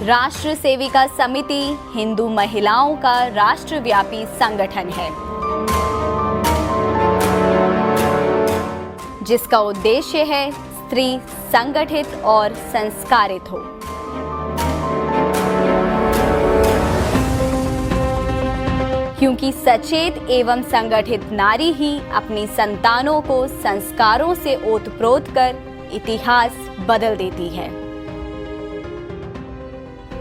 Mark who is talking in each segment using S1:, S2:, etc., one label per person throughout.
S1: राष्ट्र सेविका समिति हिंदू महिलाओं का राष्ट्रव्यापी संगठन है, जिसका उद्देश्य है स्त्री संगठित और संस्कारित हो। क्योंकि सचेत एवं संगठित नारी ही अपनी संतानों को संस्कारों से ओतप्रोत कर इतिहास बदल देती है।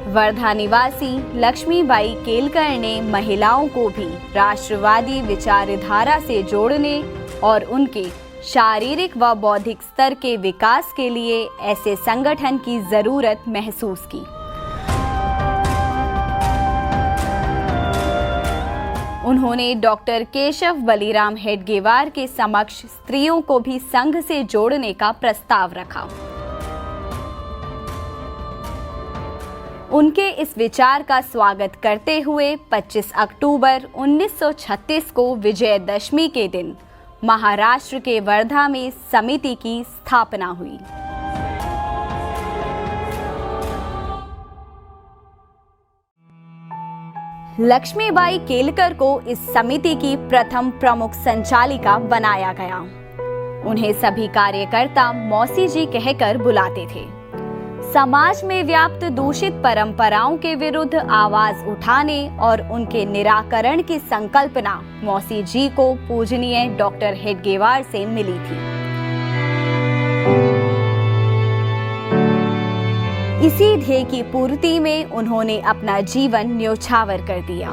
S1: वर्धा निवासी लक्ष्मीबाई केलकर ने महिलाओं को भी राष्ट्रवादी विचारधारा से जोड़ने और उनके शारीरिक व बौद्धिक स्तर के विकास के लिए ऐसे संगठन की जरूरत महसूस की। उन्होंने डॉक्टर केशव बलिराम हेडगेवार के समक्ष स्त्रियों को भी संघ से जोड़ने का प्रस्ताव रखा। उनके इस विचार का स्वागत करते हुए 25 अक्टूबर 1936 को विजयदशमी के दिन महाराष्ट्र के वर्धा में समिति की स्थापना हुई। लक्ष्मीबाई केलकर को इस समिति की प्रथम प्रमुख संचालिका बनाया गया। उन्हें सभी कार्यकर्ता मौसी जी कहकर बुलाते थे। समाज में व्याप्त दूषित परंपराओं के विरुद्ध आवाज उठाने और उनके निराकरण की संकल्पना मौसी जी को पूजनीय डॉक्टर हेडगेवार से मिली थी। इसी ध्येय की पूर्ति में उन्होंने अपना जीवन न्योछावर कर दिया।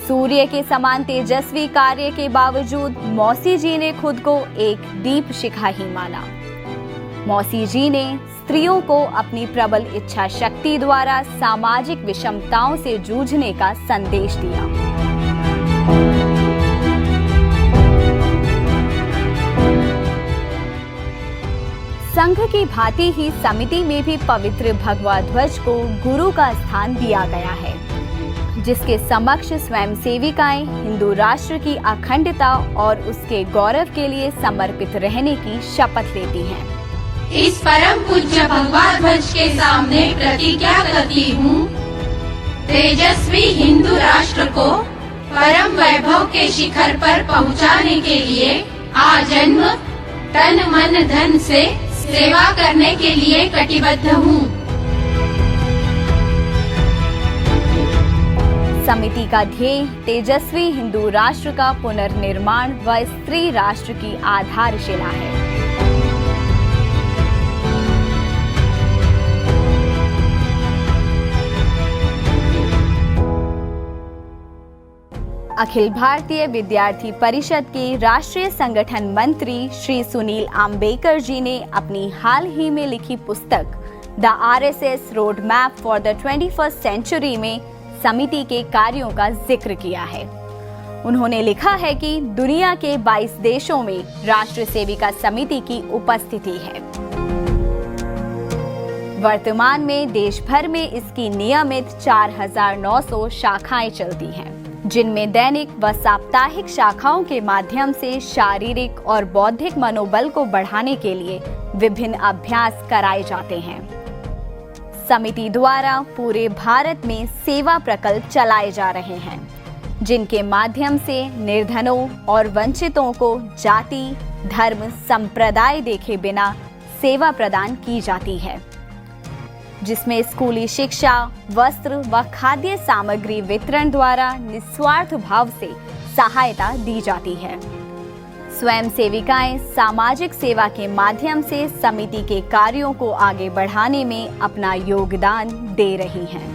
S1: सूर्य के समान तेजस्वी कार्य के बावजूद मौसी जी ने खुद को एक दीप शिखा ही माना। मौसी जी ने स्त्रियों को अपनी प्रबल इच्छा शक्ति द्वारा सामाजिक विषमताओं से जूझने का संदेश दिया। संघ की भांति ही समिति में भी पवित्र भगवा ध्वज को गुरु का स्थान दिया गया है, जिसके समक्ष स्वयं सेविकाएं हिंदू राष्ट्र की अखंडता और उसके गौरव के लिए समर्पित रहने की शपथ लेती हैं।
S2: इस परम पूज्य भगवा ध्वज के सामने प्रतिज्ञा करती हूँ, तेजस्वी हिंदू राष्ट्र को परम वैभव के शिखर पर पहुँचाने के लिए आजन्म तन मन धन से सेवा करने के लिए कटिबद्ध हूँ।
S1: समिति का ध्येय तेजस्वी हिंदू राष्ट्र का पुनर्निर्माण व स्त्री राष्ट्र की आधारशिला है। अखिल भारतीय विद्यार्थी परिषद के राष्ट्रीय संगठन मंत्री श्री सुनील आम्बेकर जी ने अपनी हाल ही में लिखी पुस्तक the RSS road map for the 21st century में समिति के कार्यों का जिक्र किया है। उन्होंने लिखा है कि दुनिया के 22 देशों में राष्ट्र सेविका समिति की उपस्थिति है। वर्तमान में देश भर में इसकी नियमित 4900 शाखाएं चलती हैं, जिनमें दैनिक व साप्ताहिक शाखाओं के माध्यम से शारीरिक और बौद्धिक मनोबल को बढ़ाने के लिए विभिन्न अभ्यास कराए जाते हैं। समिति द्वारा पूरे भारत में सेवा प्रकल्प चलाए जा रहे हैं, जिनके माध्यम से निर्धनों और वंचितों को जाति, धर्म, संप्रदाय देखे बिना सेवा प्रदान की जाती है, जिसमें स्कूली शिक्षा, वस्त्र व खाद्य सामग्री वितरण द्वारा निस्वार्थ भाव से सहायता दी जाती है। स्वयं सेविकाएं सामाजिक सेवा के माध्यम से समिति के कार्यों को आगे बढ़ाने में अपना योगदान दे रही हैं।